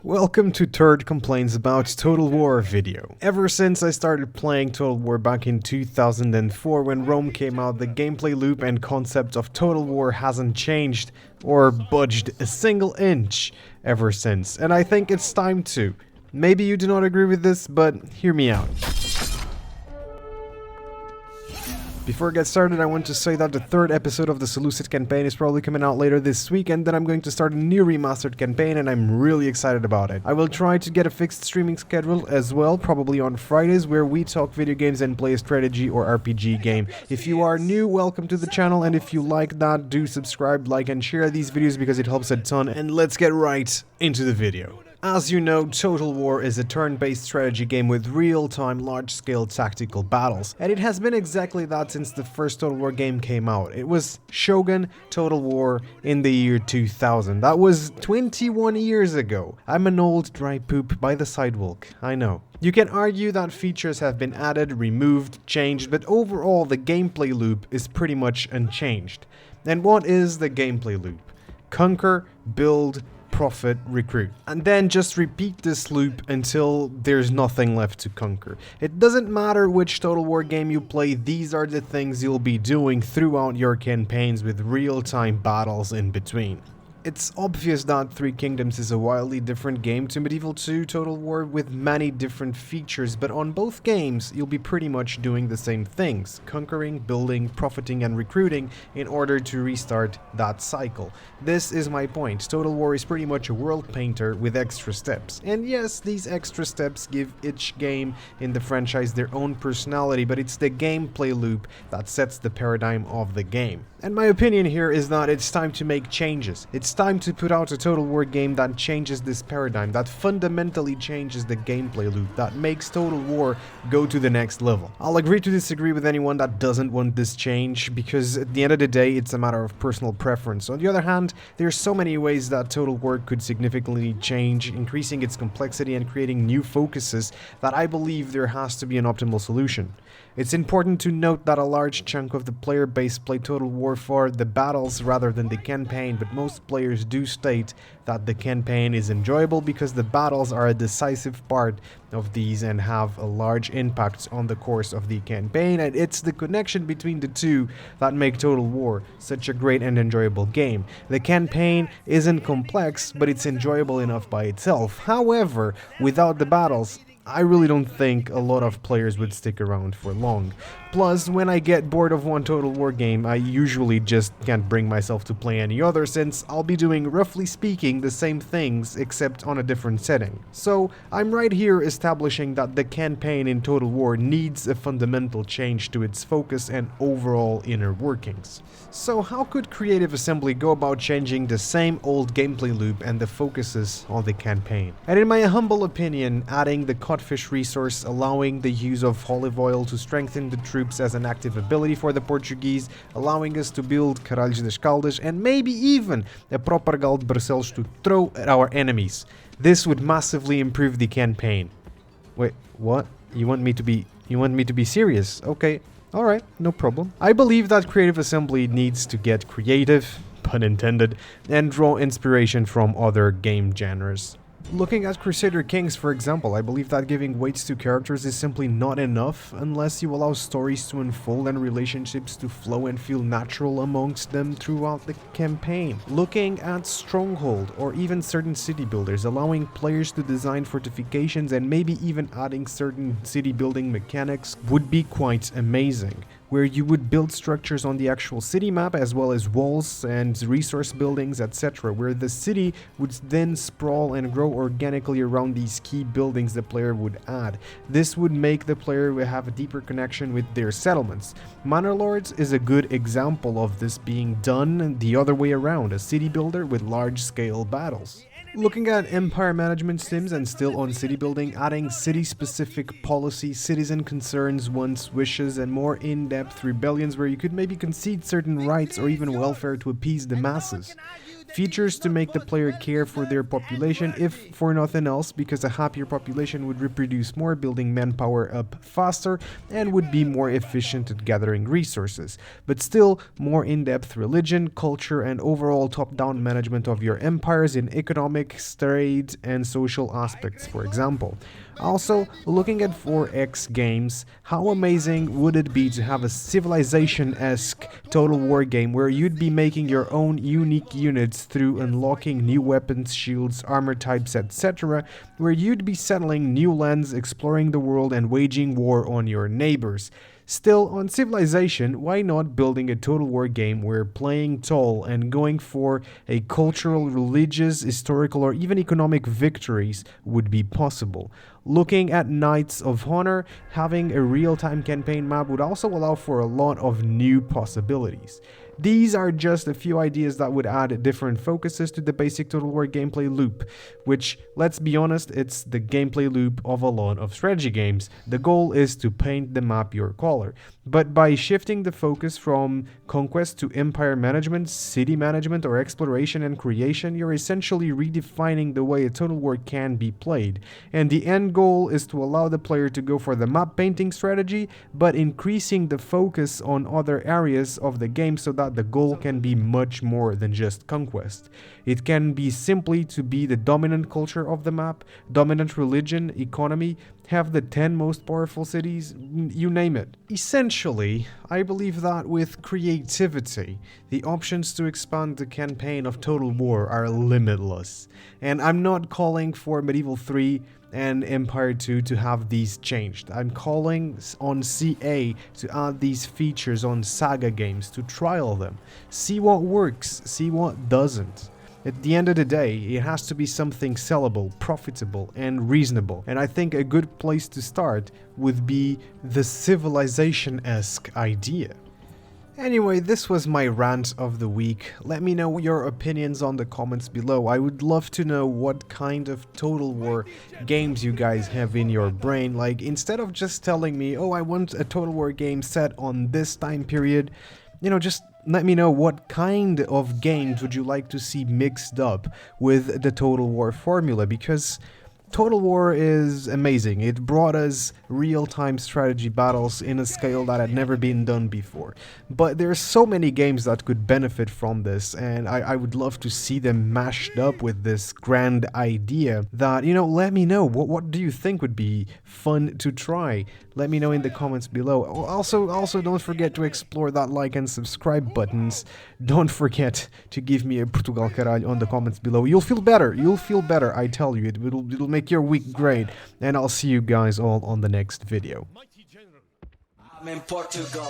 Welcome to Turd Complains About Total War video. Ever since I started playing Total War back in 2004 when Rome came out, the gameplay loop and concept of Total War hasn't changed or budged a single inch ever since, and I think it's time to. Maybe you do not agree with this, but hear me out. Before I get started, I want to say that the third episode of the Seleucid campaign is probably coming out later this week, and then I'm going to start a new remastered campaign, and I'm really excited about it. I will try to get a fixed streaming schedule as well, probably on Fridays, where we talk video games and play a strategy or RPG game. If you are new, welcome to the channel, and if you like that, do subscribe, like, and share these videos because it helps a ton, and let's get right into the video. As you know, Total War is a turn-based strategy game with real-time, large-scale tactical battles, and it has been exactly that since the first Total War game came out. It was Shogun Total War in the year 2000. That was 21 years ago. I'm an old dry poop by the sidewalk, I know. You can argue that features have been added, removed, changed, but overall the gameplay loop is pretty much unchanged. And what is the gameplay loop? Conquer, build, profit, recruit, and then just repeat this loop until there's nothing left to conquer. It doesn't matter which Total War game you play, these are the things you'll be doing throughout your campaigns with real-time battles in between. It's obvious that Three Kingdoms is a wildly different game to Medieval 2 Total War with many different features, but on both games you'll be pretty much doing the same things, conquering, building, profiting and recruiting in order to restart that cycle. This is my point. Total War is pretty much a world painter with extra steps. And yes, these extra steps give each game in the franchise their own personality, but it's the gameplay loop that sets the paradigm of the game. And my opinion here is that it's time to make changes. It's time to put out a Total War game that changes this paradigm, that fundamentally changes the gameplay loop, that makes Total War go to the next level. I'll agree to disagree with anyone that doesn't want this change, because at the end of the day, it's a matter of personal preference. On the other hand, there's so many ways that Total War could significantly change, increasing its complexity and creating new focuses, that I believe there has to be an optimal solution. It's important to note that a large chunk of the player base play Total War for the battles rather than the campaign, but most players do state that the campaign is enjoyable because the battles are a decisive part of these and have a large impact on the course of the campaign, and it's the connection between the two that make Total War such a great and enjoyable game. The campaign isn't complex, but it's enjoyable enough by itself. However, without the battles, I really don't think a lot of players would stick around for long. Plus, when I get bored of one Total War game, I usually just can't bring myself to play any other, since I'll be doing, roughly speaking, the same things except on a different setting. So I'm right here establishing that the campaign in Total War needs a fundamental change to its focus and overall inner workings. So how could Creative Assembly go about changing the same old gameplay loop and the focuses on the campaign? And in my humble opinion, adding the codfish resource, allowing the use of olive oil to strengthen the troops as an active ability for the Portuguese, allowing us to build Caralhos das Caldas, and maybe even a proper Galo de Barcelos to throw at our enemies. This would massively improve the campaign. Wait, what? You want me to be serious? Okay. Alright, no problem. I believe that Creative Assembly needs to get creative, pun intended, and draw inspiration from other game genres. Looking at Crusader Kings, for example, I believe that giving weights to characters is simply not enough unless you allow stories to unfold and relationships to flow and feel natural amongst them throughout the campaign. Looking at Stronghold or even certain city builders, allowing players to design fortifications and maybe even adding certain city building mechanics would be quite amazing, where you would build structures on the actual city map as well as walls and resource buildings, etc., where the city would then sprawl and grow organically around these key buildings the player would add. This would make the player have a deeper connection with their settlements. Manor Lords is a good example of this being done the other way around, a city builder with large-scale battles. Looking at empire management sims and still on city building, adding city-specific policy, citizen concerns, wants, wishes, and more in-depth rebellions where you could maybe concede certain rights or even welfare to appease the masses. features to make the player care for their population, if for nothing else, because a happier population would reproduce more, building manpower up faster, and would be more efficient at gathering resources. But still, more in-depth religion, culture, and overall top-down management of your empires in economic, trade, and social aspects, for example. Also, looking at 4X games, how amazing would it be to have a Civilization-esque Total War game where you'd be making your own unique units through unlocking new weapons, shields, armor types, etc., where you'd be settling new lands, exploring the world, and waging war on your neighbors. Still, on Civilization, why not building a Total War game where playing tall and going for a cultural, religious, historical, or even economic victories would be possible? Looking at Knights of Honor, having a real-time campaign map would also allow for a lot of new possibilities. These are just a few ideas that would add different focuses to the basic Total War gameplay loop, which, let's be honest, it's the gameplay loop of a lot of strategy games. The goal is to paint the map your color. But by shifting the focus from conquest to empire management, city management, or exploration and creation, you're essentially redefining the way a Total War can be played. And the end goal is to allow the player to go for the map painting strategy, but increasing the focus on other areas of the game so that the goal can be much more than just conquest. It can be simply to be the dominant culture of the map, dominant religion, economy, have the 10 most powerful cities, you name it. Essentially, I believe that with creativity, the options to expand the campaign of Total War are limitless. And I'm not calling for Medieval 3 and Empire 2 to have these changed. I'm calling on CA to add these features on Saga games, to trial them, see what works, see what doesn't. At the end of the day, it has to be something sellable, profitable, and reasonable. And I think a good place to start would be the Civilization-esque idea. Anyway, this was my rant of the week. Let me know your opinions on the comments below. I would love to know what kind of Total War games you guys have in your brain. Like, instead of just telling me, oh, I want a Total War game set on this time period, just let me know what kind of games would you like to see mixed up with the Total War formula, because Total War is amazing. It brought us real-time strategy battles in a scale that had never been done before. But there's so many games that could benefit from this, and I would love to see them mashed up with this grand idea that, let me know. What do you think would be fun to try? Let me know in the comments below. Also, don't forget to explore that like and subscribe buttons. Don't forget to give me a Portugal caralho on the comments below. You'll feel better. I tell you. It'll make your week great. And I'll see you guys all on the next video. I'm in Portugal.